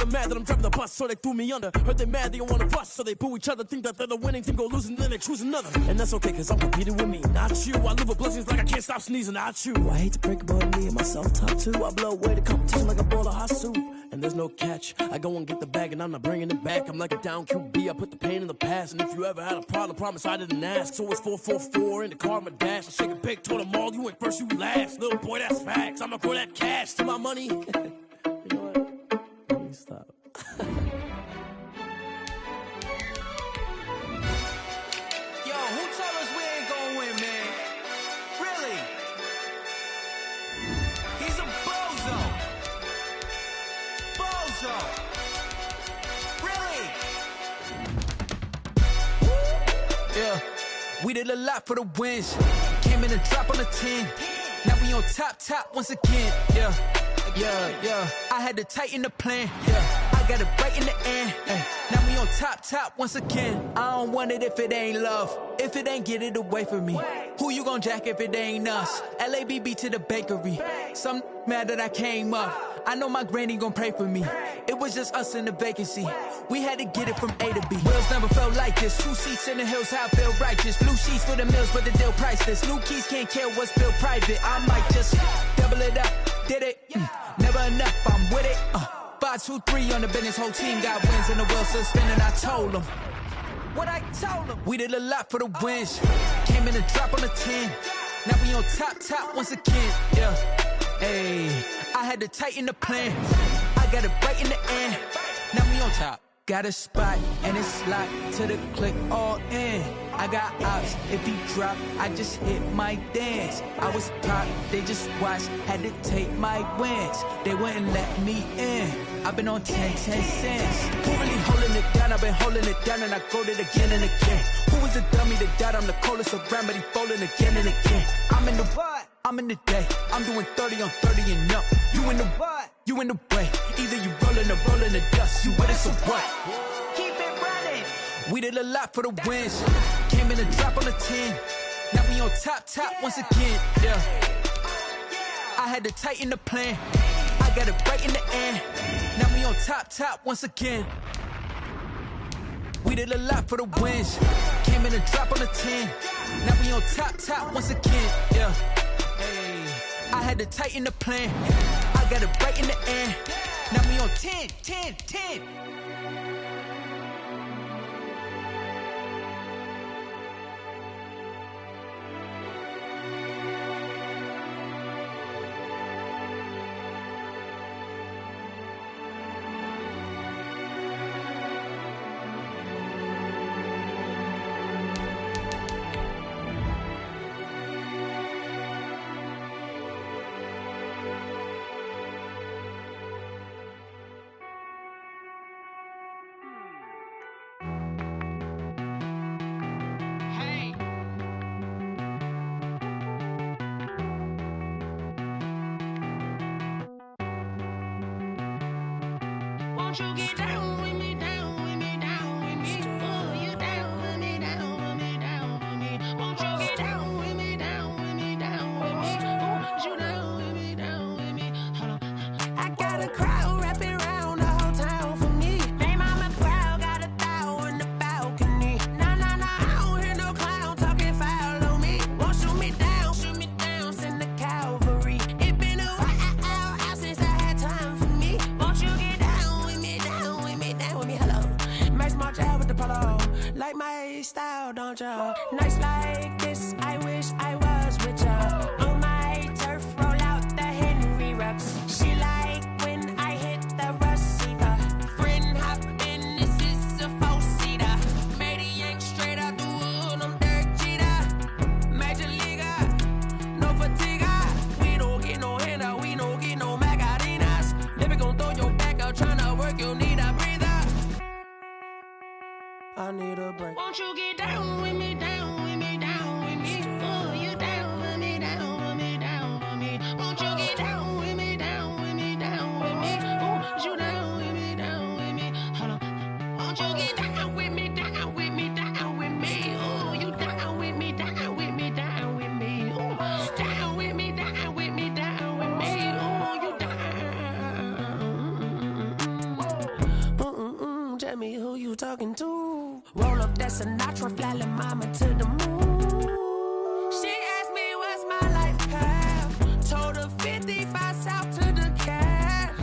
I'm mad that I'm driving the bus, so they threw me under. Heard they mad, they don't wanna bust, so they boo each other. Think that they're the winning team, go losing, then they choose another. And that's okay, cause I'm competing with me, not you. I live with blessings like I can't stop sneezing, not you. I hate to break it, but me and myself top two. I blow away the competition like a bowl of hot soup. And there's no catch, I go and get the bag and I'm not bringing it back. I'm like a down QB, I put the pain in the past. And if you ever had a problem, promise I didn't ask. So it's 444 in the car, my dash. I shake a big, told them all, you ain't first, you last. Little boy, that's facts, I'ma throw that cash to my money. You know what? Let me stop. Yo, who told us we ain't gonna win, man? Really? He's a bozo. Bozo. Really? Yeah, we did a lot for the wins. Came in a drop on the 10. Now we on top once again. Yeah. I had to tighten the plan. Yeah, I got it right in the end. Now we on top once again. I don't want it if it ain't love. If it ain't, get it away from me. Who you gon' jack if it ain't us? LABB to the bakery. Some mad that I came up. I know my granny gon' pray for me. It was just us in the vacancy. We had to get it from A to B. Wheels never felt like this. 2 seats in the hills, how I feel righteous. Blue sheets for the mills, but the deal priceless. New keys can't care what's built private. I might just double it up. Did it? Never enough, I'm with it. 5, 2, 3 on the business. Whole team got wins and the wheels still spinning. I told them what I told them. We did a lot for the wins. Came in a drop on the 10. Now we on top once again. Yeah. Hey, I had to tighten the plan. I got it right in the end. Now we on top. Got a spot and it's locked to the click all in. I got ops, if he drop, I just hit my dance. I was pop, they just watched, had to take my wins. They wouldn't let me in. I've been on 10 cents. Who really holding it down? I've been holding it down and I go it again and again. Who was the dummy that died? I'm the coldest around, but he folding again and again. I'm in the what? I'm in the day. I'm doing 30 on 30 and up. You in the what? You in the way. Either you rolling or rolling the dust. You with us or what? Keep it running. We did a lot for the wins. Came in a drop on the 10. Now we on top once again. Yeah. I had to tighten the plan. I got it right in the end. Now we on top once again. We did a lot for the wins. Came in a drop on the 10. Now we on top once again. Yeah. Hey, I had to tighten the plan. I got it right in the end. Now we on 10. Won't you get down with me, down with me, down with me? Oh, you down with me, down with me, down with me. Won't you get down with me, down with me, down with me? Oh, you down with me, down with me? Hold on. I got a crowd wrapping around the whole town for me. They mama proud, got a thou in the balcony. Nah, I don't hear no clown talking foul on me. Won't shoot me down, send the cavalry. It been a while since I had time for me. Won't you get down with me, down with me, down with me? Hello. Max March out with the polo. Like my style, don't ya? Nights like this, I wish I was with ya. On my turf, roll out the Henry Rux. She like when I hit the receiver. Friend hop in, this is a four-seater. Made a yank straight out the wood, I'm Derek Jeter. Major leaguer, no fatigue. We don't get no handout, we don't get no Macarinas. Never gon' throw your back out, tryna work, you need a breather. I need a break. Won't you get down with me, down with me, down with me? Oh, you down with me, down with me, down with me. Won't you get down with me, down with me, down with me? Oh, you down with me, down with me? Hold on. Won't you get down with me, down with me, down with me? Oh, you down with me, down with me, down with me? Oh, down with me, down with me, down with me? Oh, you down. talking to. Roll up that Sinatra, fly like mama to the moon. She asked me what's my life path. Told her 55 south to the cat.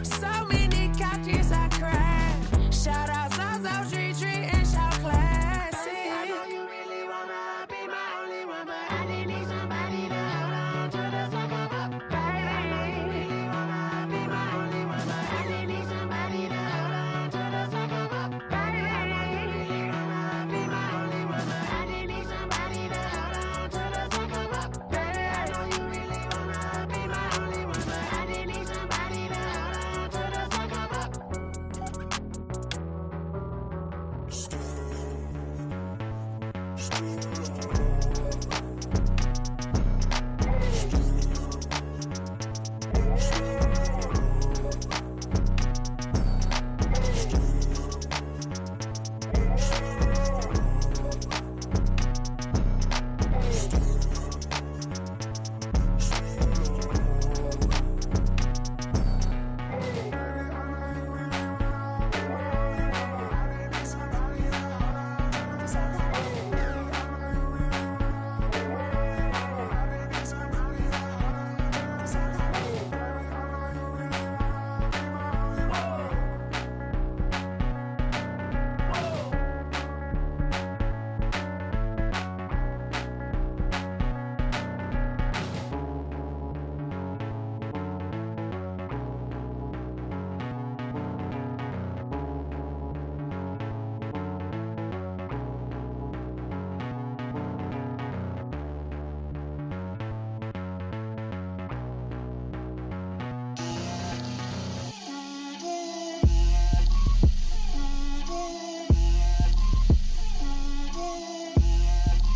So many couches I cracked. Shout out Zazo, Street Tree, and shout classic. I know you really wanna be my only one, but I didn't need somebody to hold on to the fuck up, baby. I know you really wanna be my only one, but I didn't need somebody to hold on to the fuck up, baby. I know you really wanna be my only one, but I didn't need somebody to hold on to the fuck up, baby. I know you really wanna be my only one, but I didn't need somebody to hold on to the fuck up.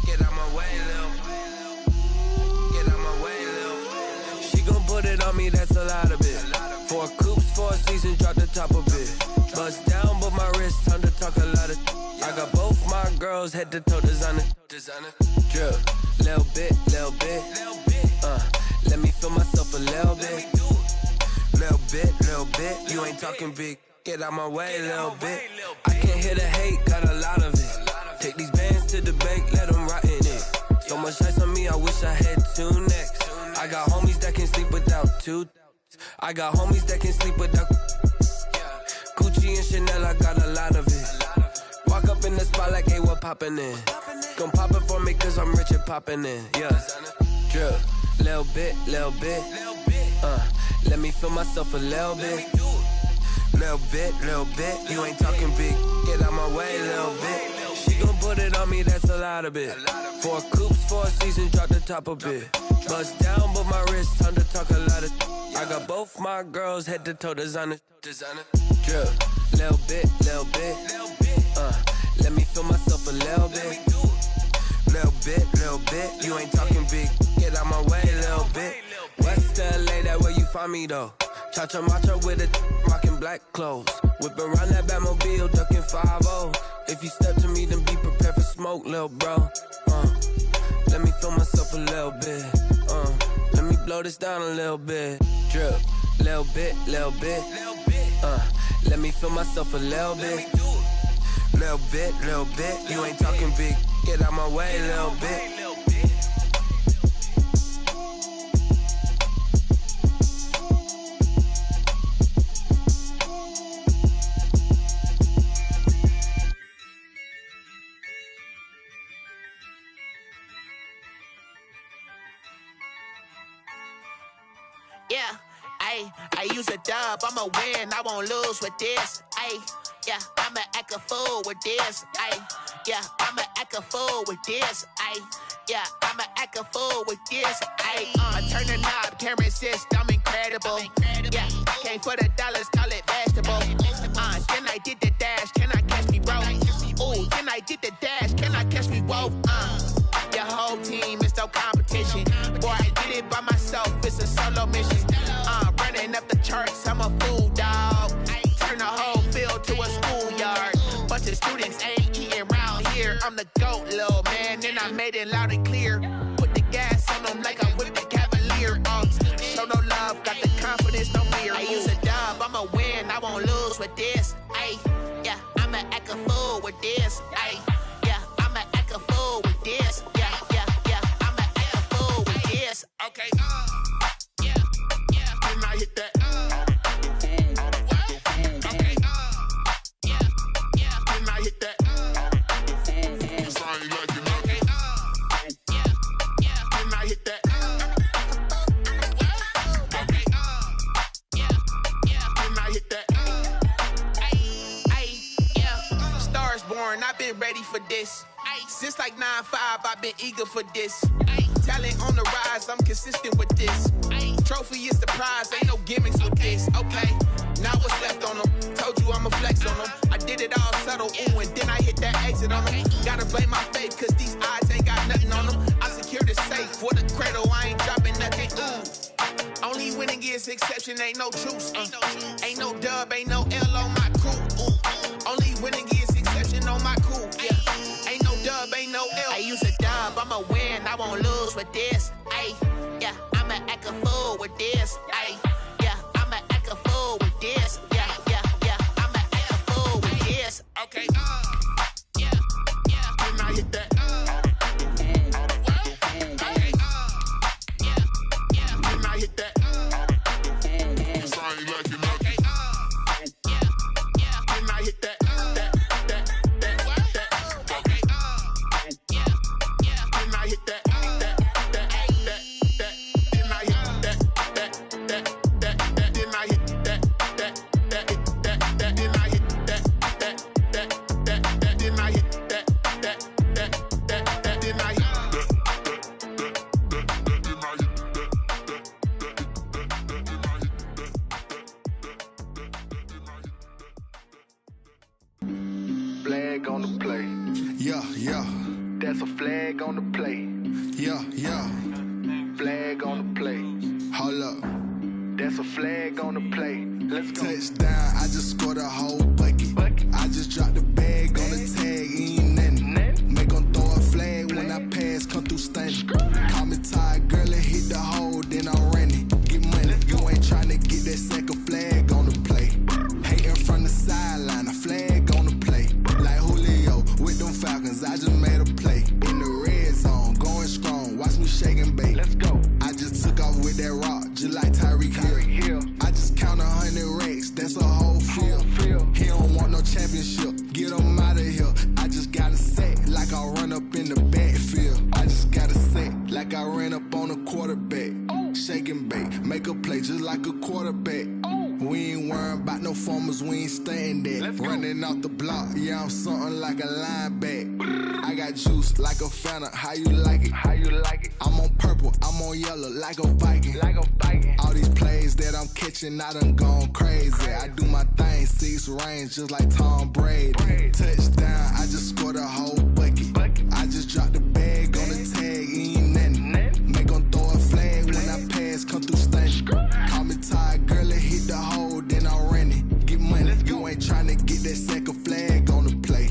Get out my way, Lil. Get out my way, Lil. She gon' put it on me, that's a lot of it. 4 coops, 4 seasons, drop the top of it. Bust down, but my wrist, time to talk a lot of. I got both my girls, head to toe designer. Drip, little bit, little bit. Let me feel myself a little bit. Little bit. You ain't talking big. Get out my way, little bit. I can't hear the hate, got a lot of it. Take these bands to the bank, let them rot in it. So much ice on me, I wish I had 2 necks. I got homies that can sleep without 2. I got homies that can sleep without Gucci and Chanel, I got a lot of it. Walk up in the spot like, hey, what poppin' in? Gon' pop it for me cause I'm rich and poppin' in, yeah. Drip, little bit. Let me feel myself a little bit. Little bit. You ain't talking big. Get out my way, little bit. She gon' put it on me, that's a lot of it. 4 coops, 4 seasons, drop the top a bit. Bust down, but my wrist, time to talk a lot of. I got both my girls, head to toe designer. Drip, little bit. Let me feel myself a little bit. Little bit. You ain't talking big. Get out my way, little bit. West LA, that where you find me though. Cha-cha matcha with a rockin' black clothes. Whip around that Batmobile, ducking 5-0. If you step to me, then be prepared for smoke, lil' bro. Let me feel myself a little bit. Let me blow this down a little bit. Drip, little bit. Let me feel myself a little bit. Little bit. You ain't talking big. Get out my way, little bit. Yeah, I use a dub, I'ma win, I won't lose with this. Yeah, I'ma act a fool with this. Yeah, I'ma act a fool with this. Yeah, I'ma act a fool with this. I turn the knob, camera assist, I'm incredible. Yeah, came for the dollars, call it vegetable. Then I did the dash, can I catch me, bro? Ooh, then I did the dash, can I catch me, whoa? Your whole team is no competition. Boy, I did it by myself, it's a solo mission. Running up the charts, I'm a fool, dog. Turn the whole field to a schoolyard. Bunch of students ain't eating round here. I'm the GOAT, little man, and I made it loud and clear. Put the gas on them like I'm with the Cavalier. Show no love, got the confidence, no fear. I use a dub, I'ma win, I won't lose with this. Yeah, I'm I'ma act a fool with this. Ay, yeah, I'ma act a fool with this. Yeah, yeah, yeah, I'ma act a fool with this. Okay, yeah, yeah. Then I hit that. Okay, yeah, yeah. Then I hit that. I've been ready for this. Since like 9-5, I've been eager for this. Talent on the rise, I'm consistent with this. Trophy is the prize, ain't no gimmicks with this. Okay, now what's left on them? Told you I'ma flex on them. I did it all subtle, ooh, and then I hit that exit on them. Gotta blame my faith, cause these eyes ain't got nothing on them. I secured the safe for the cradle, I ain't dropping nothing, ooh. Only winning is exception, ain't no truce. Ain't no dub, ain't no L on my crew. Only winning is exception on my crew. Yeah. Ain't no dub, ain't no L. I use a dub, I'ma win, I won't lose with this. Ay, yeah, I'ma act a fool with this. Ay, yeah, I'ma act a fool with this. Yeah, yeah, yeah, I'ma act a fool with this. Okay, yeah, yeah, then I hit that. Okay, yeah, yeah, then I hit that. Flag on the play. Yeah, yeah. That's a flag on the play. Yeah, yeah. Flag on the play. Hold up. That's a flag on the play. Let's go. Touchdown, I just scored a whole bucket. I just dropped the bag on the tag, ain't nothing. Make 'em throw a flag when I pass, come through stunning. Call me tired, girl, and hit the hole, then I'm running. Get money, you ain't tryna get that second flag on the play. Hating from the sideline, a flag on the play. Like Julio with them Falcons, I just made a play. In the red zone, going strong, watch me shake and bake. Let's go. I just took off with that rock, just like Tyreek Hill. I just count 100 racks, that's a whole field. He don't want no championship, get him out of here. I just got a set, like I run up in the backfield. I just got a set, like I ran up on a quarterback. Shake and bake, make a play just like a quarterback. We ain't worrying about no formers, we ain't staying there. Running off the block, yeah, I'm something like a linebacker. I got juice like a Fanta, how you like it? How you like it? I'm on purple, I'm on yellow, like a Viking. Like a Viking. All these plays that I'm catching, I done gone crazy. I do my thing, 6 range, just like Tom Brady. Touchdown, I just scored a whole bucket. I just dropped the bag on the tag, ain't nothing. Make 'em throw a flag when I pass, come through stunning. Call me tired, girl, and hit the hole, then I'm running. Get money, you ain't tryna get that second flag on the play.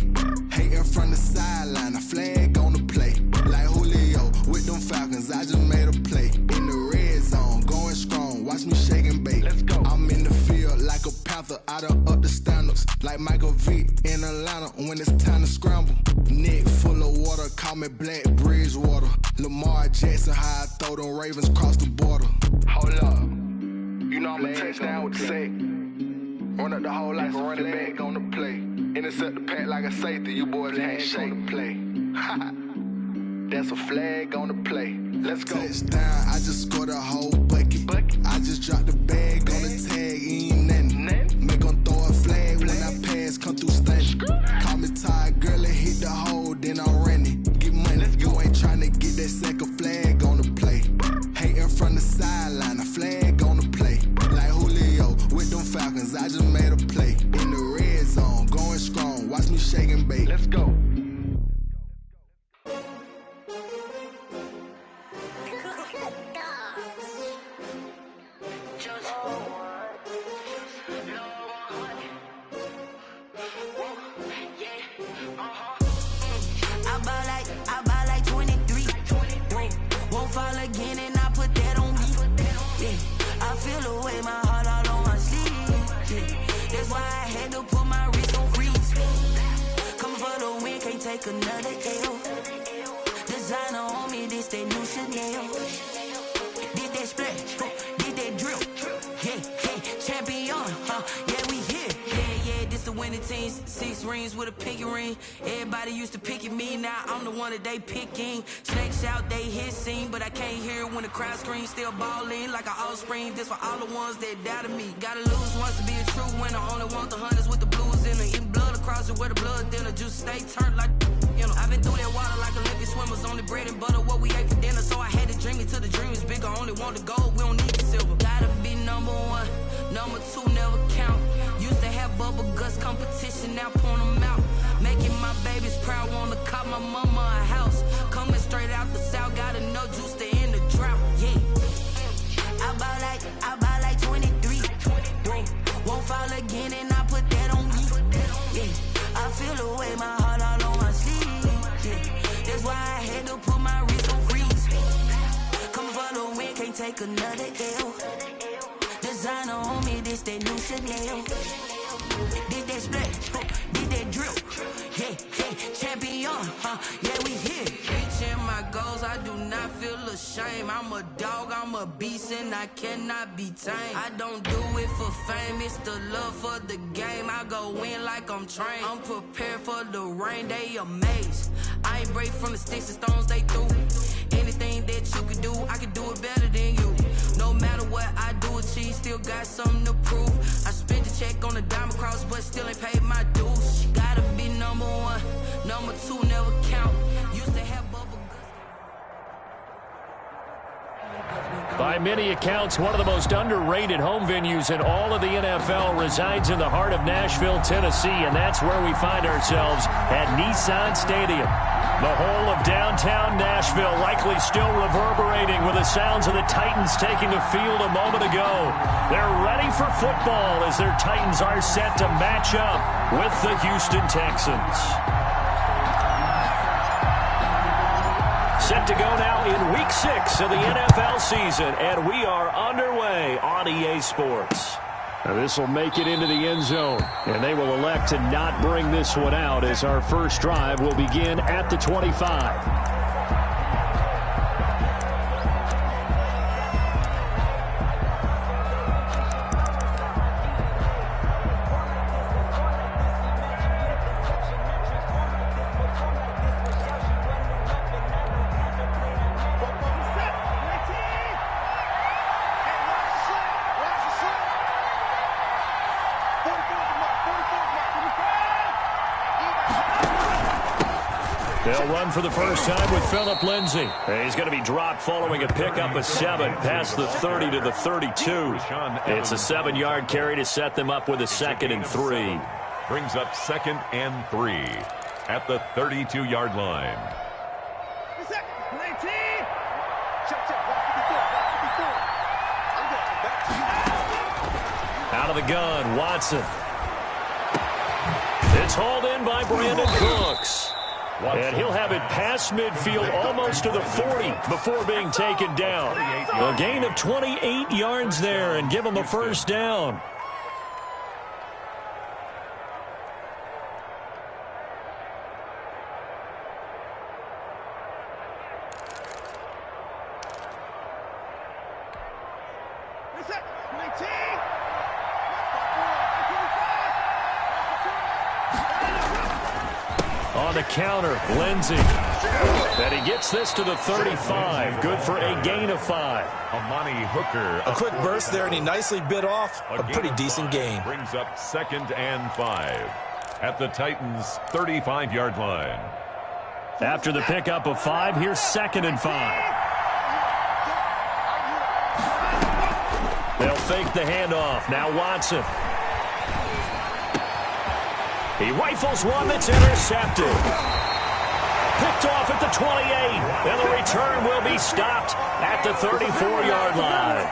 Hating from the sideline, a flag on the play. Like Julio with them Falcons, I just made a play. In the red zone, going strong, watch me shake and bake. Let's go. I'm in the field like a Panther, I done up the standards. Like Michael Vick in Atlanta when it's time to scramble. Neck full of water, call me Black Bridgewater. Lamar Jackson, how I throw them Ravens cross the border. Hold up. You know I'm a touchdown with the sack. Run up the whole like a running back on the play. Intercept the pack like a safety. You boys ain't shake on the play. That's a flag on the play. Let's go. Touchdown, I just scored a whole bucket. I just dropped the bag on the tag, ain't nothing. Make 'em throw a flag when I pass, come through stunning. Call me tired, girl, and hit the hole, then I'm running. Get money, you ain't tryna get that second flag on the play. Hating from the sideline, a flag on the play. Like Julio with them Falcons, I just made a play. In the red zone, going strong, watch me shake and bake. Let's go. take another L. Designer on me, this that new Chanel. Did that splash, did that drill. Yeah, champion, yeah, we here. Yeah, this the winning team. 6 rings with a pinky ring. Everybody used to pick at me, now I'm the one that they picking. Snakes shout, they hit scene, but I can't hear when the crowd screams. Still ballin' like an offspring. This for all the ones that doubted me. Gotta lose once to be a true winner. Only want the hunters with the blues in it. Eating blood across it where the blood thinner. Juice stay turned like, you know. I've been through that water like Olympic swimmers. Only bread and butter what we ate for dinner. So I had to dream it till the dream is bigger. Only want the gold, we don't need the silver. Gotta be number 1, number 2 never count. Used to have bubble guts competition, now point them out. Making my babies proud, wanna cop my mama a house. Coming straight out the south, gotta know juice to end the drought. Yeah, I buy like 23. Whoa, won't fall again and I put that on me. Yeah, I feel the way, my heart all on my sleeve. Yeah, that's why I had to put my wrist on freeze. Coming for the win, can't take another L. Designer on me, this that new Chanel. Did that splash, did that drill. Yeah, champion, yeah, we here. Reaching my goals, I do not feel ashamed. I'm a dog, I'm a beast, and I cannot be tamed. I don't do it for fame, it's the love for the game. I go in like I'm trained. I'm prepared for the rain, they amazed. I ain't break from the sticks and stones they threw. Anything that you could do, I could do it better than you. No matter what I do, achieve, still got something to prove. I spent a check on the diamond cross, but still ain't paid my dues. She gotta be number 1, number 2 never count. Used to have bubble guts. By many accounts, one of the most underrated home venues in all of the NFL resides in the heart of Nashville, Tennessee, and that's where we find ourselves at Nissan Stadium. The whole of downtown Nashville likely still reverberating with the sounds of the Titans taking the field a moment ago. They're ready for football as their Titans are set to match up with the Houston Texans. Set to go now in Week 6 of the NFL season, and we are underway on EA Sports. Now this will make it into the end zone, and they will elect to not bring this one out as our first drive will begin at the 25. They'll run for the first time with Phillip Lindsay. He's going to be dropped following a pickup of 7 past the 30 to the 32. It's a 7-yard carry to set them up with a 2nd and 3. Brings up 2nd and 3 at the 32-yard line. Out of the gun, Watson. It's hauled in by Brandon Cooks. And he'll have it past midfield almost to the 40 before being taken down. A gain of 28 yards there and give him a first down. On the counter, Lindsay. And he gets this to the 35. Good for a gain of 5. Amani Hooker. A quick burst there, and he nicely bit off a pretty decent gain. Brings up 2nd and 5 at the Titans' 35-yard line. After the pickup of 5, here's 2nd and 5. They'll fake the handoff. Now Watson. He rifles one that's intercepted. Picked off at the 28, and the return will be stopped at the 34-yard line.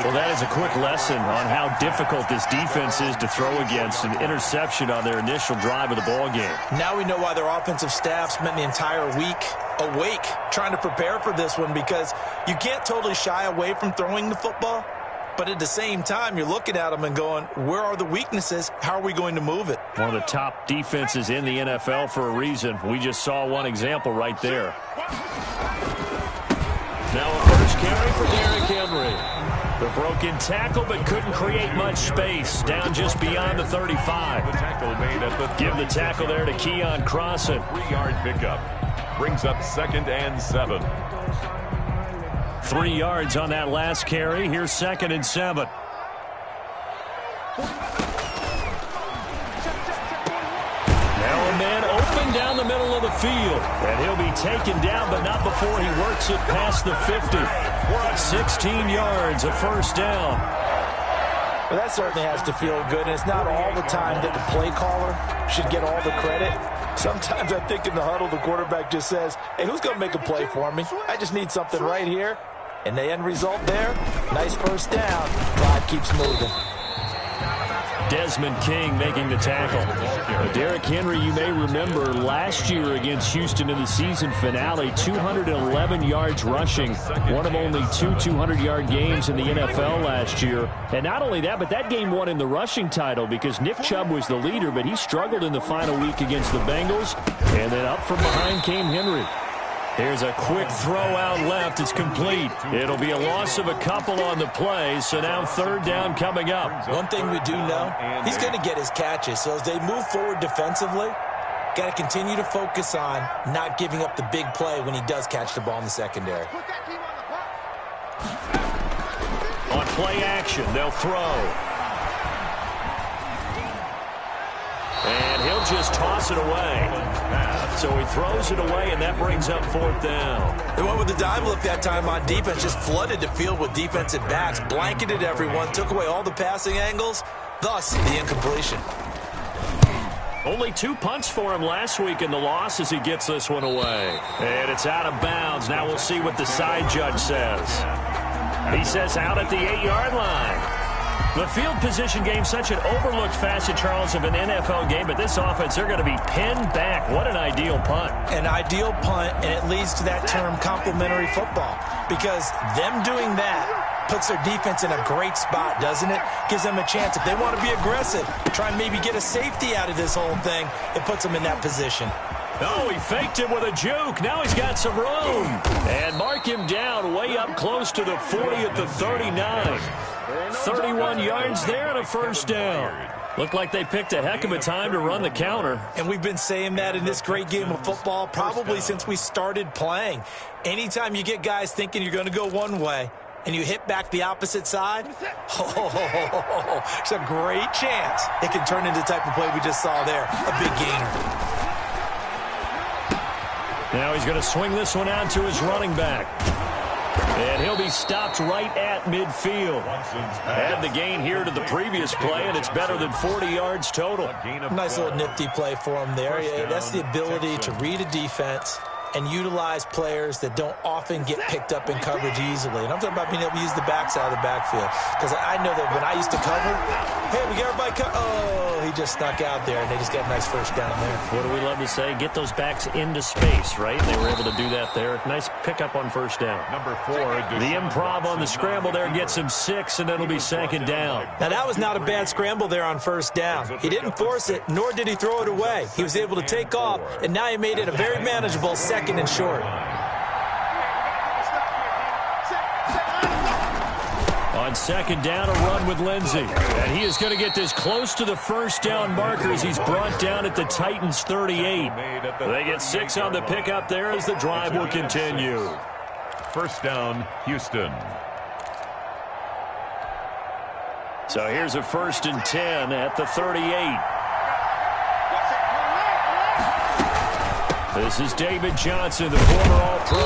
Well, that is a quick lesson on how difficult this defense is to throw against. An interception on their initial drive of the ball game. Now we know why their offensive staff spent the entire week awake trying to prepare for this one, because you can't totally shy away from throwing the football, But at the same time, you're looking at them and going, where are the weaknesses? How are we going to move it? One of the top defenses in the NFL for a reason. We just saw one example right there. Now a first carry for Derrick Henry. The broken tackle, but couldn't create much space. Down just beyond the 35. Give the tackle there to Keon Crossan. 3-yard pickup. Brings up 2nd and 7. 3 yards on that last carry. Here's 2nd and 7. Now a man open down the middle of the field. And he'll be taken down, but not before he works it past the 50. 16 yards, a first down. Well, that certainly has to feel good, and it's not all the time that the play caller should get all the credit. Sometimes I think in the huddle, the quarterback just says, hey, who's going to make a play for me? I just need something right here. And the end result there, nice first down. Drive keeps moving. Desmond King making the tackle. Derrick Henry, you may remember last year against Houston in the season finale, 211 yards rushing. One of only 2 200-yard games in the NFL last year. And not only that, but that game won in the rushing title because Nick Chubb was the leader, but he struggled in the final week against the Bengals. And then up from behind came Henry. Here's a quick throw out left. It's complete. It'll be a loss of a couple on the play, so now 3rd down coming up. One thing we do know, he's going to get his catches. So as they move forward defensively, got to continue to focus on not giving up the big play when he does catch the ball in the secondary. On play action, they'll throw. And he'll just toss it away. So he throws it away, and that brings up 4th down. They went with the dive look that time on defense, just flooded the field with defensive backs, blanketed everyone, took away all the passing angles, thus the incompletion. Only 2 punts for him last week in the loss as he gets this one away. And it's out of bounds. Now we'll see what the side judge says. He says out at the 8-yard line. The field position game, such an overlooked facet, Charles, of an NFL game, but this offense, they're going to be pinned back. What an ideal punt. An ideal punt, and it leads to that term complementary football, because them doing that puts their defense in a great spot, doesn't it? Gives them a chance. If they want to be aggressive, try and maybe get a safety out of this whole thing, it puts them in that position. Oh, he faked it with a juke. Now he's got some room. And mark him down way up close to the 40 at the 39. 31 yards there and a first down. Looked like they picked a heck of a time to run the counter. And we've been saying that in this great game of football probably since we started playing. Anytime you get guys thinking you're going to go one way and you hit back the opposite side, it's a great chance it can turn into the type of play we just saw there, a big gainer. Now he's going to swing this one out to his running back. And he'll be stopped right at midfield. Add the gain here to the previous play, and it's better than 40 yards total. Nice little nifty play for him there. That's the ability to read a defense and utilize players that don't often get picked up in coverage easily. And I'm talking about being able to use the backside of the backfield. Because I know that when I used to cover, hey, we got everybody oh, he just snuck out there, and they just got a nice first down there. What do we love to say? Get those backs into space, right? They were able to do that there. Nice pickup on first down. Number 4. The improv on the scramble there gets him 6, and it'll be 2nd down. Now, that was not a bad scramble there on first down. He didn't force it, nor did he throw it away. He was able to take off, and now he made it a very manageable 2nd and short. On 2nd down, a run with Lindsey. And he is going to get this close to the first down marker as he's brought down at the Titans' 38. They get 6 on the pickup there as the drive will continue. First down, Houston. So here's a 1st and 10 at the 38. This is David Johnson, the former All-Pro,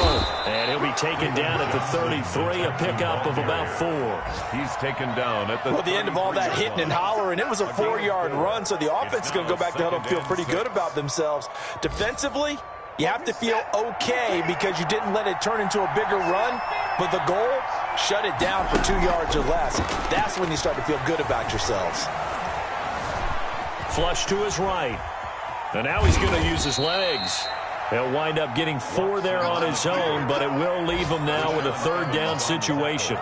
and he'll be taken down at the 33, a pickup of about 4. He's taken down at the... Well, the end of all that hitting and hollering, it was a 4-yard run, so the offense is going to go back to huddle and feel pretty good about themselves. Defensively, you have to feel okay because you didn't let it turn into a bigger run, but the goal, shut it down for 2 yards or less. That's when you start to feel good about yourselves. Flush to his right, and now he's going to use his legs. He'll wind up getting 4 there on his own, but it will leave him now with a 3rd down situation.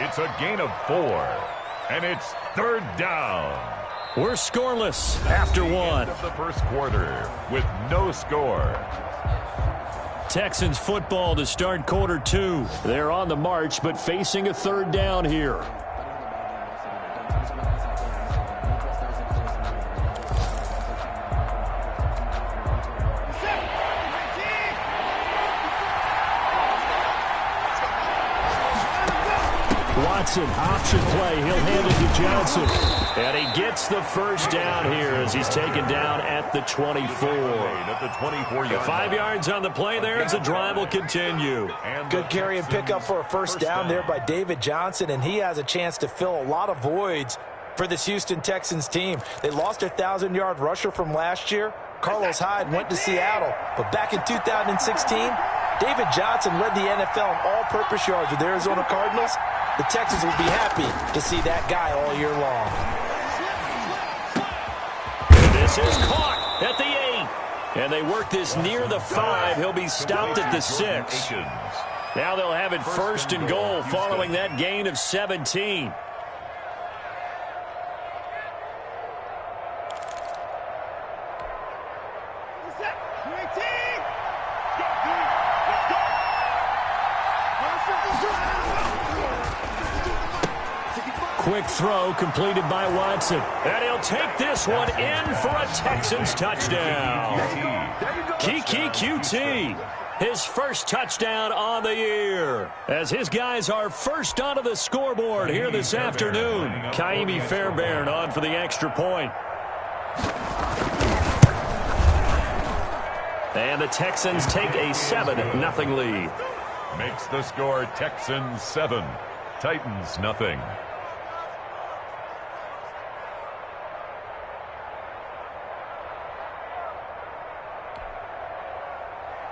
It's a gain of 4, and it's third down. We're scoreless after one. End of the first quarter with no score. Texans football to start quarter 2. They're on the march, but facing a third down here. Watson, option play. He'll hand it to Johnson. And he gets the first down here as he's taken down at the 24. At the 24-yard 5 yards on the play there as the drive will continue. Good carry and pickup for a first down there by David Johnson, and he has a chance to fill a lot of voids for this Houston Texans team. They lost their 1,000-yard rusher from last year. Carlos Hyde went to Seattle, but back in 2016, David Johnson led the NFL in all-purpose yards with the Arizona Cardinals. The Texans will be happy to see that guy all year long. This is caught at the 8. And they work this near the 5. He'll be stopped at the 6. Now they'll have it first and goal following that gain of 17. Quick throw completed by Watson. And he'll take this one in for a Texans touchdown. Kiki QT, his first touchdown on the year. As his guys are first onto the scoreboard here this afternoon. Kaimi Fairbairn on for the extra point. And the Texans take a 7-0 lead. Makes the score Texans 7, Titans nothing.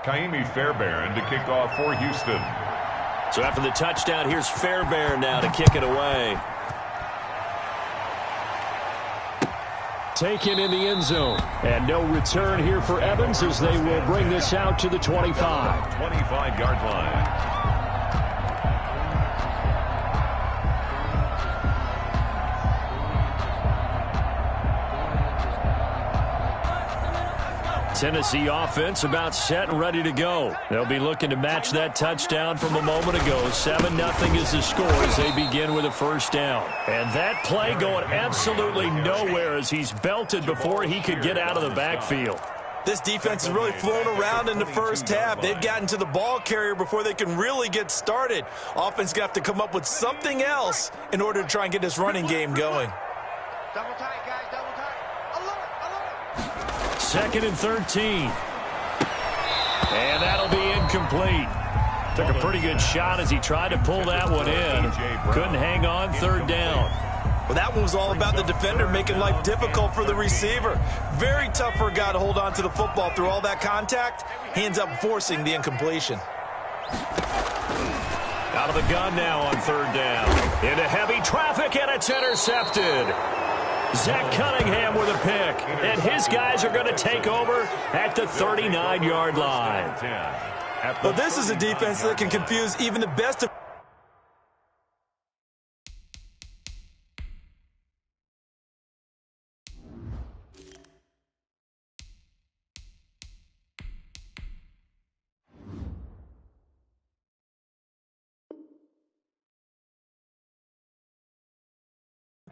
Kaimi Fairbairn to kick off for Houston. So after the touchdown, here's Fairbairn now to kick it away. Taken in the end zone. And no return here for Evans as they will bring this out to the 25. 25-yard line. Tennessee offense about set and ready to go. They'll be looking to match that touchdown from a moment ago. 7-0 is the score as they begin with a first down. And that play going absolutely nowhere as he's belted before he could get out of the backfield. This defense has really flown around in the first half. They've gotten to the ball carrier before they can really get started. Offense got to come up with something else in order to try and get this running game going. Double tight, guys, double tight. Alert, alert. 2nd and 13. And that'll be incomplete. Took a pretty good shot as he tried to pull that one in. Couldn't hang on, third down. Well, that one was all about the defender making life difficult for the receiver. Very tough for a guy to hold on to the football through all that contact. He ends up forcing the incompletion. Out of the gun now on third down. Into heavy traffic, and it's intercepted. Zach Cunningham with a pick, and his guys are going to take over at the 39-yard line. Well, this is a defense that can confuse even the best of...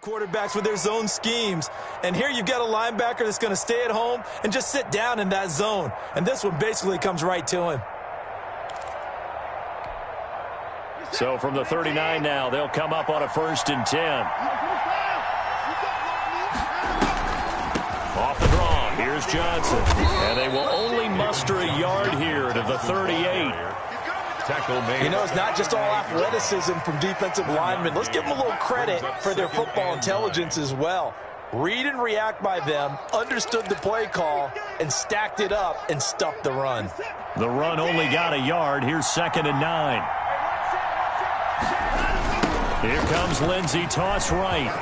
quarterbacks with their zone schemes. And here you've got a linebacker that's going to stay at home and just sit down in that zone. And this one basically comes right to him. So from the 39 now, they'll come up on a 1st and 10. Off the draw, here's Johnson. And they will only muster a yard here to the 38. You know, it's not just all athleticism from defensive linemen. Let's give them a little credit for their football intelligence as well. Read and react by them, understood the play call, and stacked it up and stuffed the run. The run only got a yard. Here's 2nd and 9. Here comes Lindsey, toss right.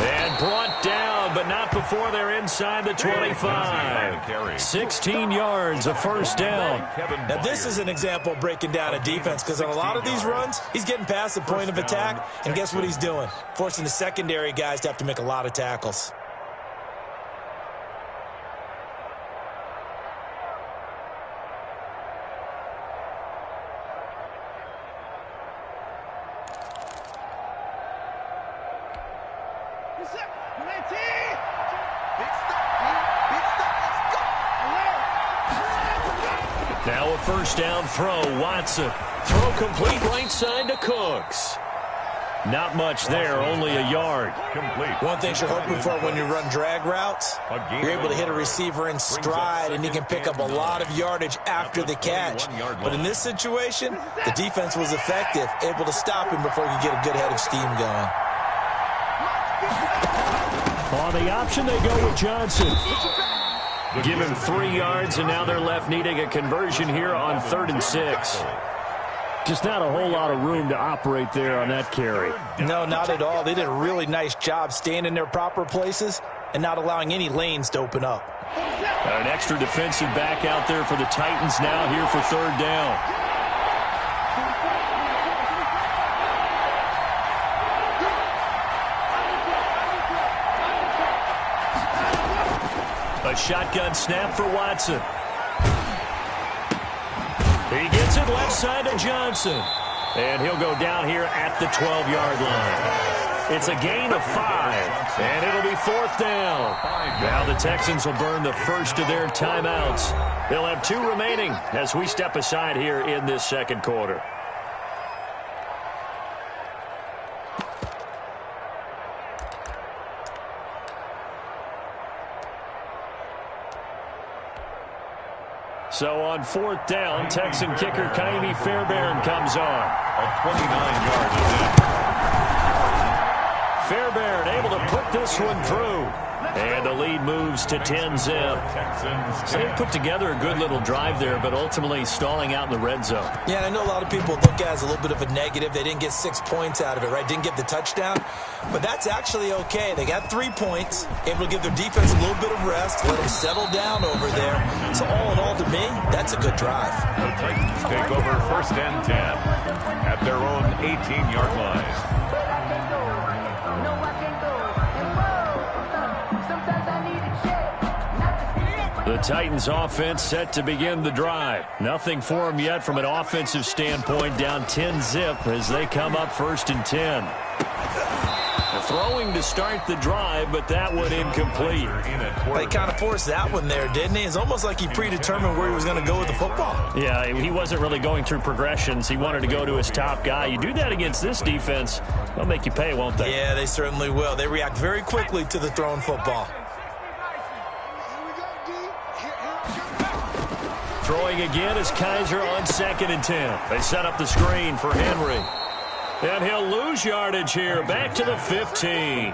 And brought down, but not before they're inside the 25. 16 yards, a first down. Now, this is an example of breaking down a defense, because on a lot of these runs, he's getting past the point of attack, and guess what he's doing? Forcing the secondary guys to have to make a lot of tackles. Now a first down throw, Watson. Throw complete right side to Cooks. Not much there, only a yard. Complete. One thing you're hoping for when you run drag routes, you're able to hit a receiver in stride, and he can pick up a lot of yardage after the catch. But in this situation, the defense was effective, able to stop him before he could get a good head of steam going. On the option, they go with Johnson. Give him 3 yards, and now they're left needing a conversion here on 3rd and 6. Just not a whole lot of room to operate there on that carry. No, not at all. They did a really nice job staying in their proper places and not allowing any lanes to open up. An extra defensive back out there for the Titans now here for 3rd down. A shotgun snap for Watson. He gets it left side to Johnson. And he'll go down here at the 12-yard line. It's a gain of 5, and it'll be 4th down. Now the Texans will burn the first of their timeouts. They'll have 2 remaining as we step aside here in this second quarter. So on 4th down, Texan kicker Kaimi Fairbairn comes on. A 29-yard attempt. Fairbairn able to put this one through. And the lead moves to 10-zip. So they put together a good little drive there, but ultimately stalling out in the red zone. Yeah, and I know a lot of people look at it as a little bit of a negative. They didn't get 6 points out of it, right? Didn't get the touchdown. But that's actually okay. They got 3 points, able to give their defense a little bit of rest, let them settle down over there. So all in all, to me, that's a good drive. The Titans take over 1st and 10 at their own 18-yard line. The Titans offense set to begin the drive. Nothing for them yet from an offensive standpoint, down 10-zip as they come up 1st and 10. Throwing to start the drive, but that one incomplete. They kind of forced that one there, didn't he? It's almost like he predetermined where he was going to go with the football. Yeah, he wasn't really going through progressions. He wanted to go to his top guy. You do that against this defense, they'll make you pay, won't they? Yeah, they certainly will. They react very quickly to the thrown football. Throwing again is Kaiser on 2nd and 10. They set up the screen for Henry. And he'll lose yardage here, back to the 15.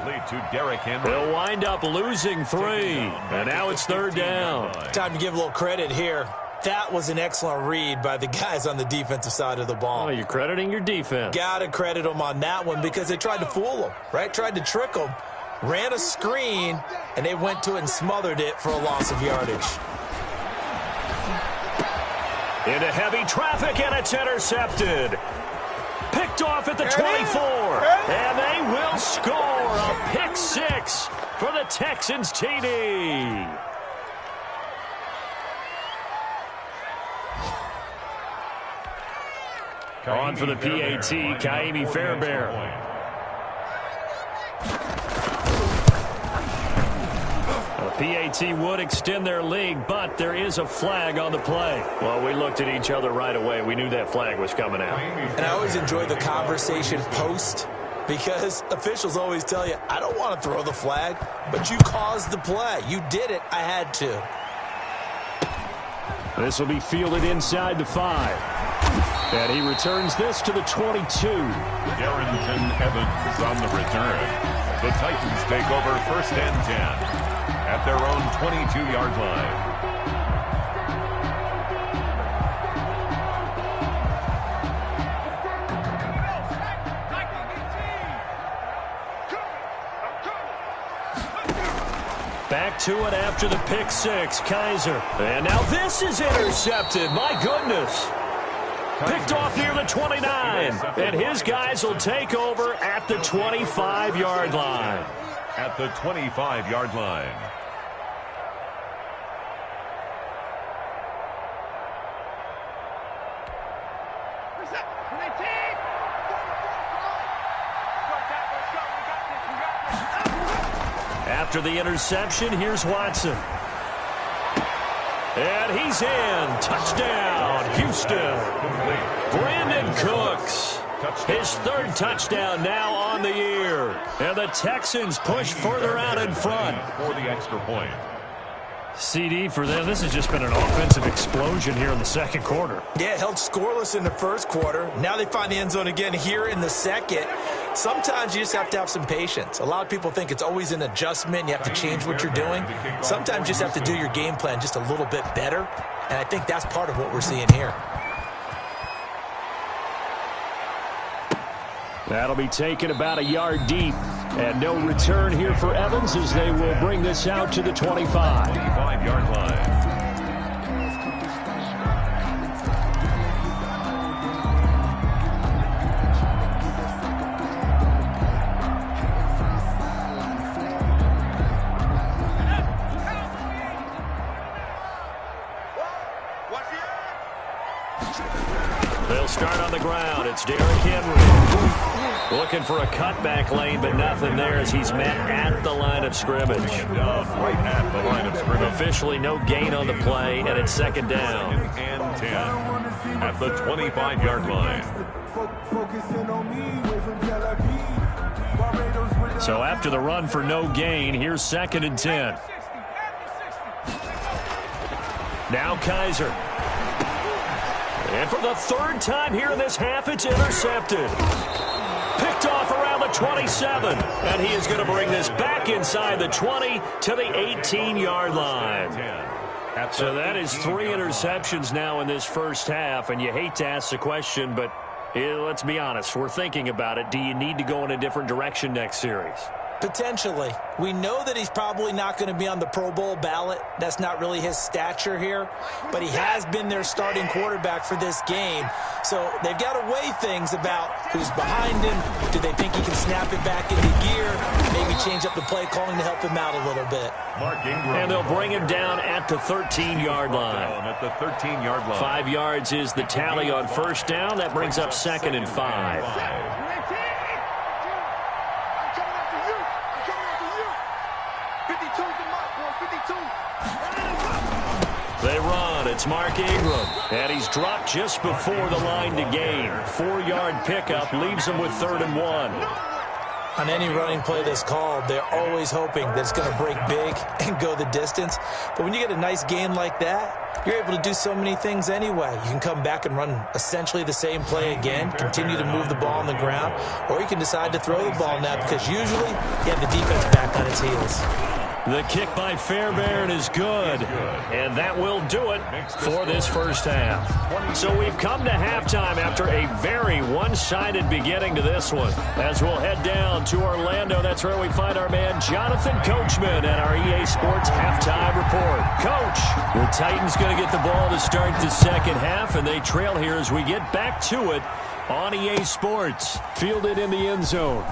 They'll wind up losing 3. And now it's 3rd down. Time to give a little credit here. That was an excellent read by the guys on the defensive side of the ball. Oh, you're crediting your defense. Got to credit them on that one because they tried to fool them, right? Tried to trick them, ran a screen, and they went to it and smothered it for a loss of yardage. Into heavy traffic, and it's intercepted. Picked off at the 24. And they will score a pick 6 for the Texans TD. On for the PAT, Kaimi Fairbairn. PAT would extend their lead, but there is a flag on the play. Well, we looked at each other right away. We knew that flag was coming out. And I always enjoy the conversation post because officials always tell you, I don't want to throw the flag, but you caused the play. You did it. I had to. This will be fielded inside the 5. And he returns this to the 22. Darrington Evans on the return. The Titans take over 1st and 10. At their own 22-yard line. Back to it after the pick six, Kaiser. And now this is intercepted. My goodness. Picked off near the 29. And his guys will take over at the 25-yard line. At the 25-yard line. After the interception, here's Watson. And he's in. Touchdown, Houston. Brandon Cooks. His third touchdown now on the year. And the Texans push further out in front. For the extra point. CD for them. This has just been an offensive explosion here in the second quarter. Yeah, held scoreless in the first quarter. Now they find the end zone again here in the second. Sometimes you just have to have some patience. A lot of people think it's always an adjustment. You have to change what you're doing. Sometimes you just have to do your game plan just a little bit better. And I think that's part of what we're seeing here. That'll be taken about a yard deep. And no return here for Evans as they will bring this out to the 25. 25-yard line. They'll start on the ground. It's Derrick Henry. Looking for a cutback lane, but nothing there as he's met at the line of scrimmage. Right at the line of scrimmage. Officially no gain on the play, and it's second down. And 10 at the 25-yard line. So after the run for no gain, here's second and 10. Now Kaiser. And for the third time here in this half, it's intercepted. Picked off around the 27. And he is going to bring this back inside the 20 to the 18-yard line. So that is 3 interceptions now in this first half. And you hate to ask the question, but let's be honest. We're thinking about it. Do you need to go in a different direction next series? Potentially. We know that he's probably not going to be on the Pro Bowl ballot. That's not really his stature here. But he has been their starting quarterback for this game. So they've got to weigh things about who's behind him. Do they think he can snap it back into gear? Maybe change up the play calling to help him out a little bit. And they'll bring him down at the 13-yard line. At the 13-yard line. 5 yards is the tally on first down. That brings up second and 5. They run. It's Mark Ingram. And he's dropped just before the line to gain. 4-yard pickup leaves him with 3rd and 1. On any running play that's called, they're always hoping that it's going to break big and go the distance. But when you get a nice gain like that, you're able to do so many things anyway. You can come back and run essentially the same play again, continue to move the ball on the ground, or you can decide to throw the ball now because usually you have the defense back on its heels. The kick by Fairbairn is good, and that will do it for this first half. So we've come to halftime after a very one-sided beginning to this one. As we'll head down to Orlando, that's where we find our man Jonathan Coachman at our EA Sports Halftime Report. Coach, the Titans going to get the ball to start the second half, and they trail here as we get back to it on EA Sports. Fielded in the end zone.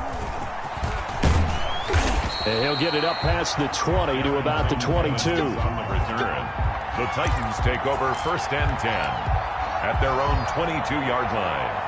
And he'll get it up past the 20 to about the 22. On the return, the Titans take over 1st and 10 at their own 22-yard line.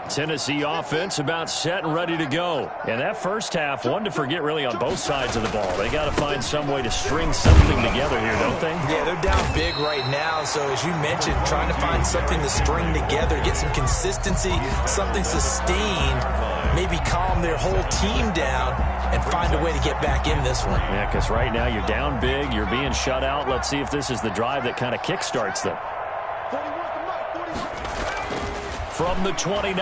Tennessee offense about set and ready to go. And that first half, one to forget really on both sides of the ball. They got to find some way to string something together here, don't they? Yeah, they're down big right now. So as you mentioned, trying to find something to string together, get some consistency, something sustained, maybe calm their whole team down and find a way to get back in this one. Yeah, because right now you're down big, you're being shut out. Let's see if this is the drive that kind of kickstarts them. From the 29,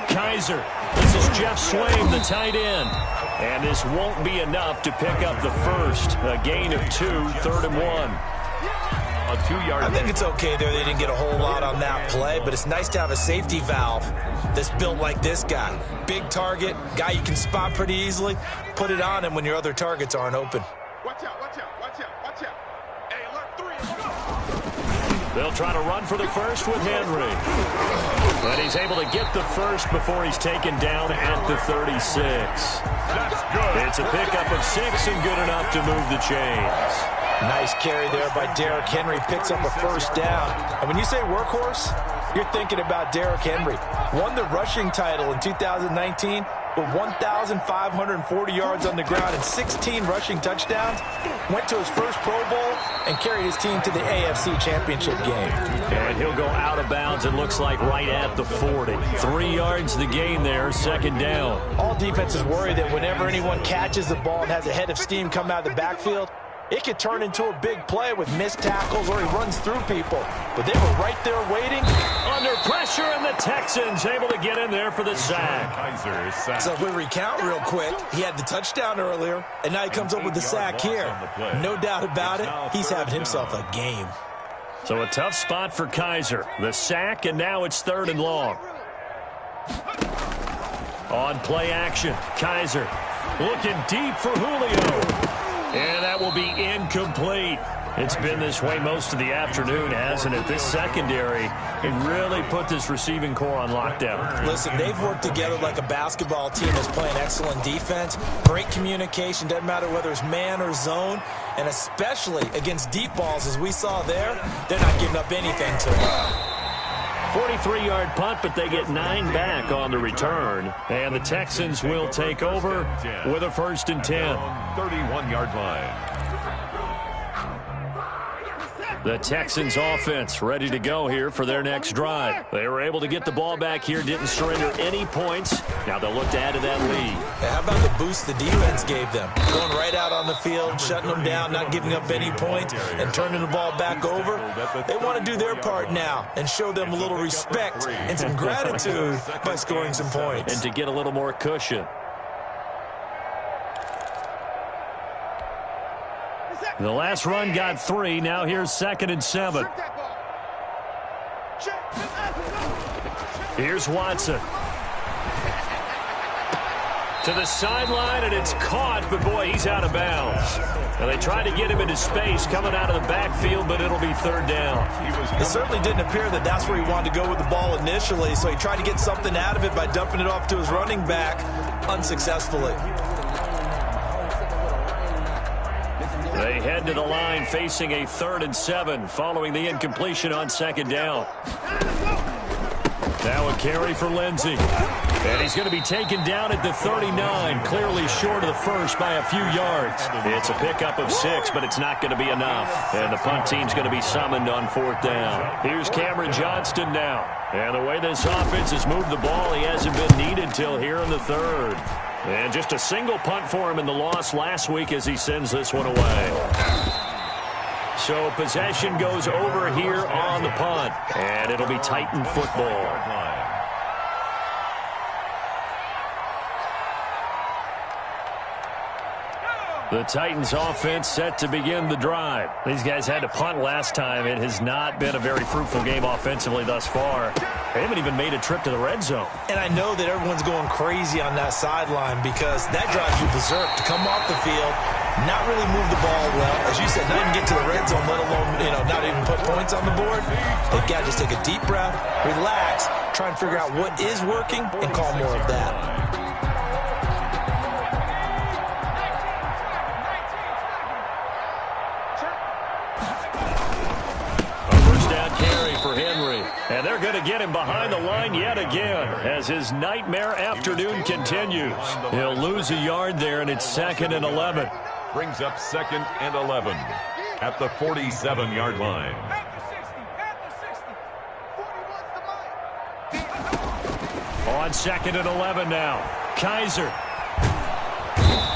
Kaiser. This is Jeff Swaim, the tight end. And this won't be enough to pick up the first. A gain of 2, 3rd and 1. A 2-yard. I think it's okay there. They didn't get a whole lot on that play, but it's nice to have a safety valve that's built like this guy. Big target, guy you can spot pretty easily. Put it on him when your other targets aren't open. Watch out, watch out, watch out, watch out. Hey, alert 3. They'll try to run for the first with Henry. But he's able to get the first before he's taken down at the 36. That's good. It's a pickup of 6 and good enough to move the chains. Nice carry there by Derrick Henry. Picks up a first down. And when you say workhorse, you're thinking about Derrick Henry. Won the rushing title in 2019 with 1,540 yards on the ground and 16 rushing touchdowns. Went to his first Pro Bowl and carried his team to the AFC Championship game. And he'll go out of bounds, it looks like, right at the 40. 3 yards the gain there, 2nd down. All defenses worry that whenever anyone catches the ball and has a head of steam come out of the backfield, it could turn into a big play with missed tackles or he runs through people. But they were right there waiting. Under pressure, and the Texans able to get in there for the sack. Kaiser is sacked. So if we recount real quick, he had the touchdown earlier, and now he comes up with the sack here. No doubt about it, he's having himself a game. So a tough spot for Kaiser. The sack, and now it's 3rd and long. On play action, Kaiser looking deep for Julio. And that will be incomplete. It's been this way most of the afternoon, hasn't it? This secondary can really put this receiving core on lockdown. Listen, they've worked together like a basketball team that's playing excellent defense. Great communication, doesn't matter whether it's man or zone. And especially against deep balls, as we saw there, they're not giving up anything to them. 43-yard punt, but they get 9 back on the return. And the Texans will take over with a 1st and 10. 31-yard line. The Texans offense ready to go here for their next drive. They were able to get the ball back here, didn't surrender any points. Now they'll look to add to that lead. How about the boost the defense gave them? Going right out on the field, shutting them down, not giving up any points, and turning the ball back over. They want to do their part now and show them a little respect and some gratitude by scoring some points. And to get a little more cushion. The last run got 3. Now here's 2nd and 7. Here's Watson. To the sideline, and it's caught, but boy, he's out of bounds. And they tried to get him into space coming out of the backfield, but it'll be 3rd down. It certainly didn't appear that that's where he wanted to go with the ball initially, so he tried to get something out of it by dumping it off to his running back unsuccessfully. They head to the line facing a 3rd and 7 following the incompletion on 2nd down. Now a carry for Lindsey. And he's going to be taken down at the 39, clearly short of the first by a few yards. It's a pickup of 6, but it's not going to be enough. And the punt team's going to be summoned on 4th down. Here's Cameron Johnston now. And the way this offense has moved the ball, he hasn't been needed till here in the 3rd. And just a single punt for him in the loss last week as he sends this one away. So possession goes over here on the punt. And it'll be Titan football. The Titans offense set to begin the drive. These guys had to punt last time. It has not been a very fruitful game offensively thus far. They haven't even made a trip to the red zone. And I know that everyone's going crazy on that sideline because that drives you berserk to come off the field, not really move the ball well. As you said, not even get to the red zone, let alone, not even put points on the board. They've got to just take a deep breath, relax, try and figure out what is working, and call more of that. And they're going to get him behind the line yet again as his nightmare afternoon continues. He'll lose a yard there, and it's 2nd and 11. Brings up 2nd and 11 at the 47-yard line. On 2nd and 11 now. Kaiser.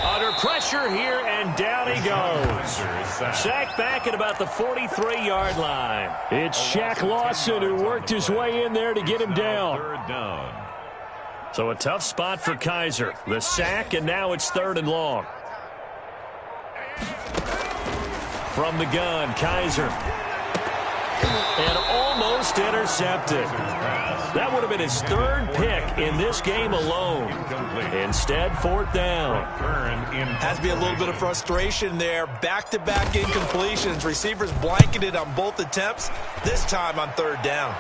Under pressure here, and down he goes. Sacked back at about the 43-yard line. It's Shaq Lawson who worked his way in there to get him down. 3rd down. So a tough spot for Kaiser. The sack, and now it's 3rd and long. From the gun, Kaiser. And almost intercepted. That would have been his 3rd pick in this game alone. Instead, 4th down. Has to be a little bit of frustration there. Back-to-back incompletions. Receivers blanketed on both attempts, this time on 3rd down.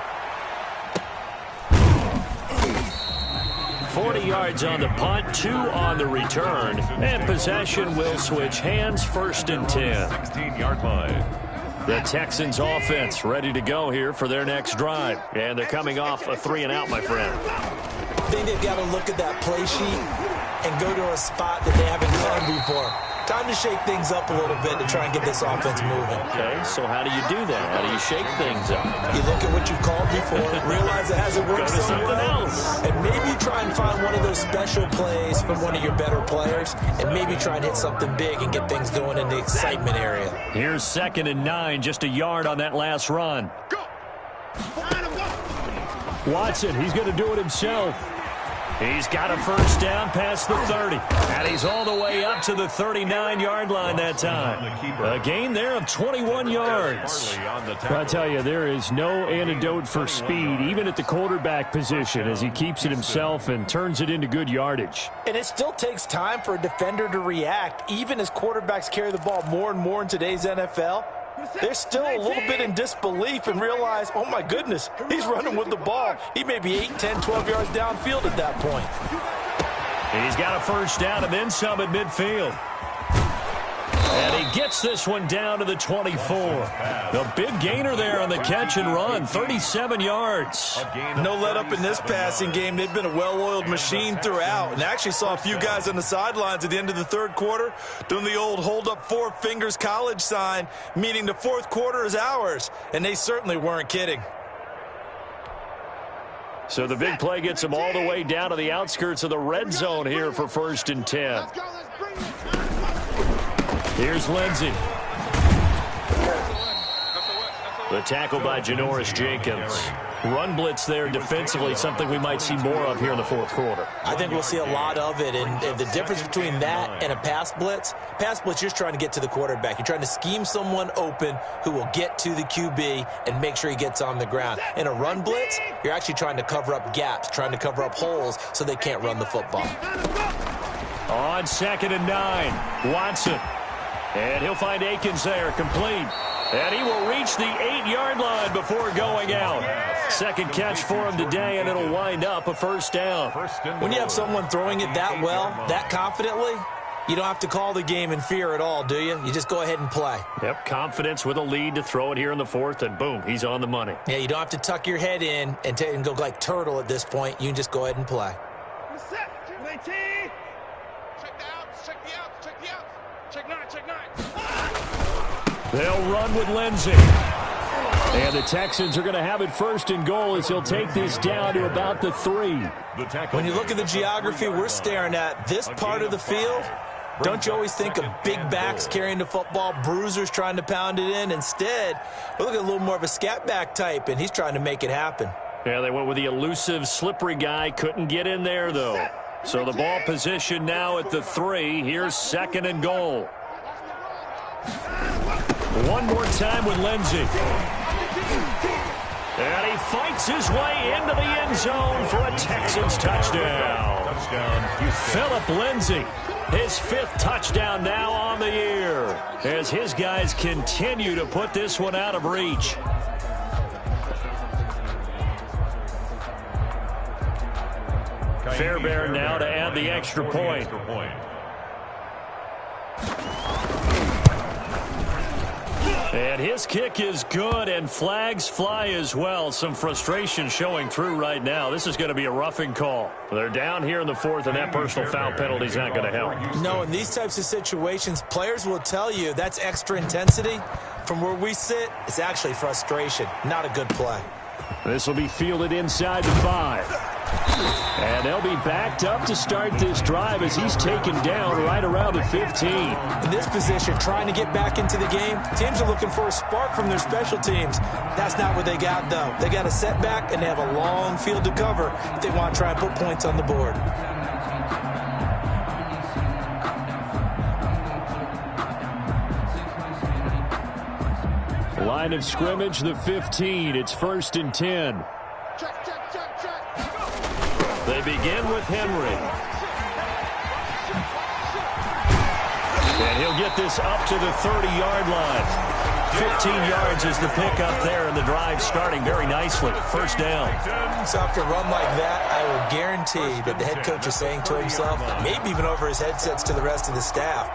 40 yards on the punt, 2 on the return. And possession will switch hands, 1st and 10. 16-yard line. The Texans offense ready to go here for their next drive. And they're coming off a 3-and-out, my friend. I think they've got to look at that play sheet and go to a spot that they haven't gone before. Time to shake things up a little bit to try and get this offense moving. Okay, so how do you do that? How do you shake things up? You look at what you called before, realize it hasn't worked so well, and maybe try and find one of those special plays from one of your better players, and maybe try and hit something big and get things going in the excitement area. Here's 2nd and 9, just a yard on that last run. Watson, he's going to do it himself. He's got a 1st down past the 30. And he's all the way up to the 39-yard line that time. A gain there of 21 yards. I tell you, there is no antidote for speed, even at the quarterback position, as he keeps it himself and turns it into good yardage. And it still takes time for a defender to react, even as quarterbacks carry the ball more and more in today's NFL. They're still a little bit in disbelief and realize, oh, my goodness, he's running with the ball. He may be 8, 10, 12 yards downfield at that point. He's got a 1st down and then some at midfield. And he gets this one down to the 24. The big gainer there on the catch and run, 37 yards. No let up in this passing game. They've been a well-oiled machine throughout. And actually saw a few guys on the sidelines at the end of the 3rd quarter doing the old hold up 4 fingers college sign, meaning the 4th quarter is ours. And they certainly weren't kidding. So the big play gets him all the way down to the outskirts of the red zone here for 1st and 10. Here's Lindsey. The tackle by Janoris Jenkins. Run blitz there defensively, something we might see more of here in the 4th quarter. I think we'll see a lot of it, and the difference between that and a pass blitz, you're just trying to get to the quarterback. You're trying to scheme someone open who will get to the QB and make sure he gets on the ground. In a run blitz, you're actually trying to cover up gaps, trying to cover up holes so they can't run the football. On 2nd and 9, Watson. And he'll find Akins there, complete. And he will reach the 8-yard line before going out. 2nd catch for him today, and it'll wind up a 1st down. When you have someone throwing it that well, that confidently, you don't have to call the game in fear at all, do you? You just go ahead and play. Yep, confidence with a lead to throw it here in the 4th, and boom, he's on the money. Yeah, you don't have to tuck your head in and go like turtle at this point. You can just go ahead and play. They'll run with Lindsey. And the Texans are going to have it 1st and goal as he'll take this down to about the 3. When you look at the geography we're staring at, this part of the field, don't you always think of big backs carrying the football, bruisers trying to pound it in? Instead, we're looking at a little more of a scat back type, and he's trying to make it happen. Yeah, they went with the elusive, slippery guy. Couldn't get in there, though. So the ball position now at the 3. Here's 2nd and goal. One more time with Lindsey. And he fights his way into the end zone for a Texans touchdown. Phillip Lindsey, his 5th touchdown now on the year, as his guys continue to put this one out of reach. Fairbairn now to add the extra point. And his kick is good, and flags fly as well. Some frustration showing through right now. This is going to be a roughing call. They're down here in the 4th, and that personal foul penalty is not going to help. No, in these types of situations, players will tell you that's extra intensity. From where we sit, it's actually frustration, not a good play. This will be fielded inside the 5. And they'll be backed up to start this drive as he's taken down right around the 15. In this position, trying to get back into the game, teams are looking for a spark from their special teams. That's not what they got, though. They got a setback, and they have a long field to cover if they want to try and put points on the board. Line of scrimmage, the 15. It's 1st and 10. They begin with Henry. And he'll get this up to the 30-yard line. 15 yards is the pickup there, and the drive starting very nicely. 1st down. So after a run like that, I will guarantee that the head coach is saying to himself, maybe even over his headsets to the rest of the staff,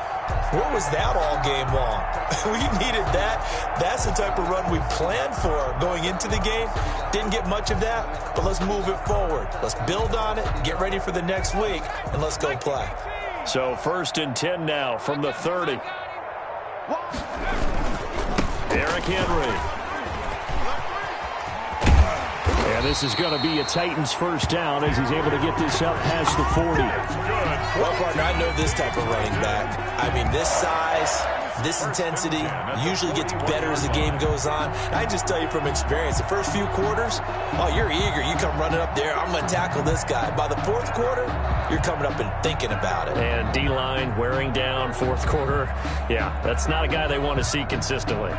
what was that all game long? We needed that. That's the type of run we planned for going into the game. Didn't get much of that, but let's move it forward. Let's build on it, get ready for the next week, and let's go play. So 1st and 10 now from the 30. Derrick Henry. And this is going to be a Titans 1st down as he's able to get this up past the 40. Well, partner, I know this type of running back. I mean, this size, this intensity usually gets better as the game goes on. I just tell you from experience, the first few quarters, oh, you're eager. You come running up there, I'm going to tackle this guy. By the 4th quarter, you're coming up and thinking about it. And D-line wearing down 4th quarter. Yeah, that's not a guy they want to see consistently.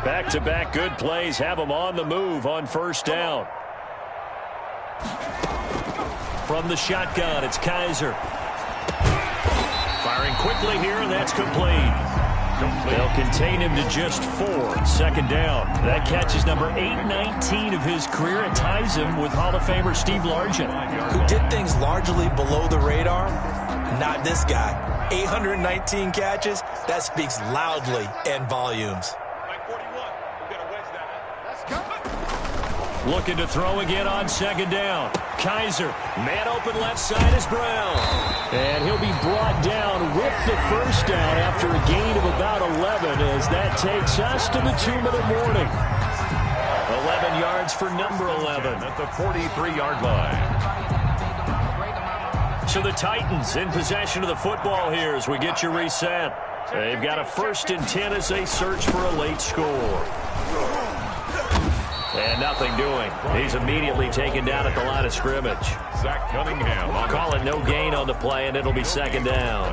Back-to-back good plays have them on the move on 1st down. From the shotgun, it's Kaiser. Firing quickly here, and that's complete. They'll contain him to just 4. 2nd down. That catch is number 819 of his career. It ties him with Hall of Famer Steve Largent, who did things largely below the radar. Not this guy. 819 catches. That speaks loudly in volumes. Looking to throw again on 2nd down. Kaiser, man open left side is Brown. And he'll be brought down with the 1st down after a gain of about 11 as that takes us to the 2-minute warning. 11 yards for number 11 at the 43-yard line. So the Titans in possession of the football here as we get you reset. They've got a 1st and 10 as they search for a late score. And nothing doing. He's immediately taken down at the line of scrimmage. Zach Cunningham. Call it no gain on the play, and it'll be 2nd down.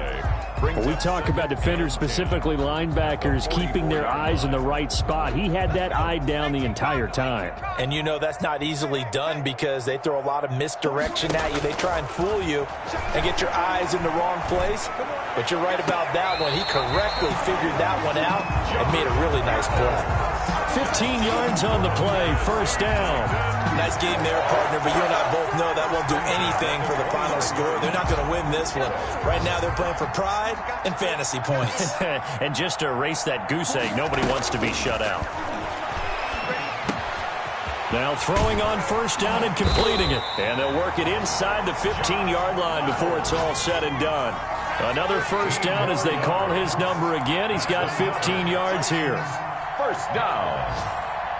Well, we talk about defenders, specifically linebackers, keeping their eyes in the right spot. He had that eye down the entire time. And you know that's not easily done because they throw a lot of misdirection at you. They try and fool you and get your eyes in the wrong place. But you're right about that one. He correctly figured that one out and made a really nice play. 15 yards on the play, 1st down. Nice game there, partner, but you and I both know that won't do anything for the final score. They're not going to win this one. Right now they're playing for pride and fantasy points. And just to erase that goose egg, nobody wants to be shut out. Now throwing on 1st down and completing it. And they'll work it inside the 15-yard line before it's all said and done. Another 1st down as they call his number again. He's got 15 yards here. 1st down.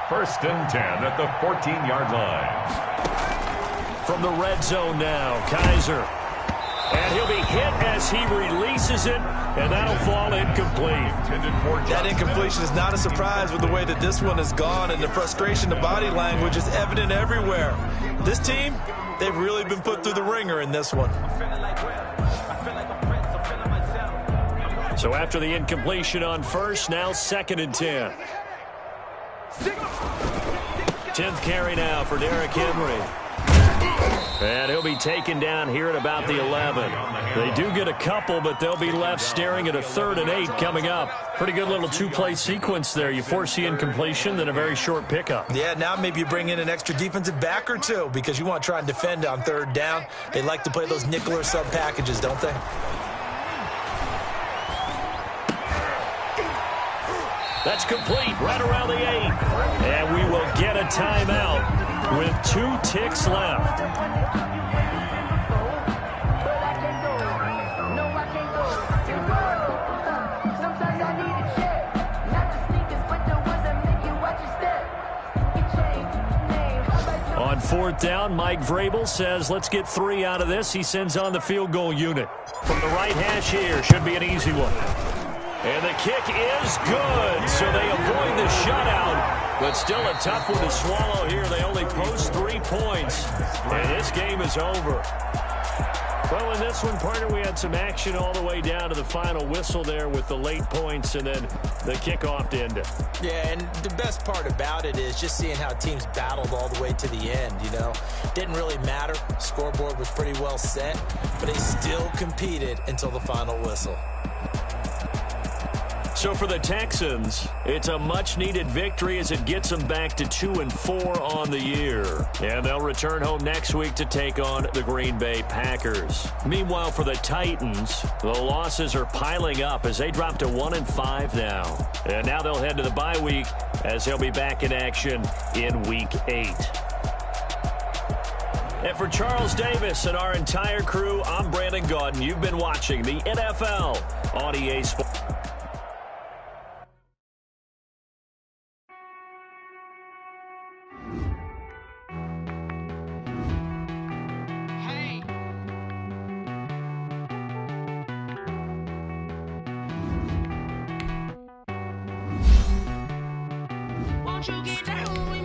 1st and 10 at the 14-yard line. From the red zone now, Kaiser. And he'll be hit as he releases it, and that'll fall incomplete. That incompletion is not a surprise with the way that this one has gone, and the frustration, the body language is evident everywhere. This team, they've really been put through the ringer in this one. So after the incompletion on 1st, now 2nd and 10. 10th carry now for Derrick Henry. And he'll be taken down here at about the 11. They do get a couple, but they'll be left staring at a 3rd and 8 coming up. Pretty good little 2-play sequence there. You force the incompletion, then a very short pickup. Yeah, now maybe you bring in an extra defensive back or two because you want to try and defend on 3rd down. They like to play those nickel or sub packages, don't they? That's complete right around the 8. And we will get a timeout with 2 ticks left. 4th down. Mike Vrabel says, let's get 3 out of this. He sends on the field goal unit. From the right hash here, should be an easy one. And the kick is good, so they avoid the shutout, but still a tough one to swallow here. They only post 3 points, and this game is over. Well, in this one, partner, we had some action all the way down to the final whistle there with the late points and then the kickoff to end it. Yeah, and the best part about it is just seeing how teams battled all the way to the end, you know. Didn't really matter. Scoreboard was pretty well set, but they still competed until the final whistle. So for the Texans, it's a much-needed victory as it gets them back to 2-4 on the year. And they'll return home next week to take on the Green Bay Packers. Meanwhile, for the Titans, the losses are piling up as they drop to 1-5 now. And now they'll head to the bye week as they'll be back in action in Week 8. And for Charles Davis and our entire crew, I'm Brandon Gaudin. You've been watching the NFL on EA Sports. Won't you get down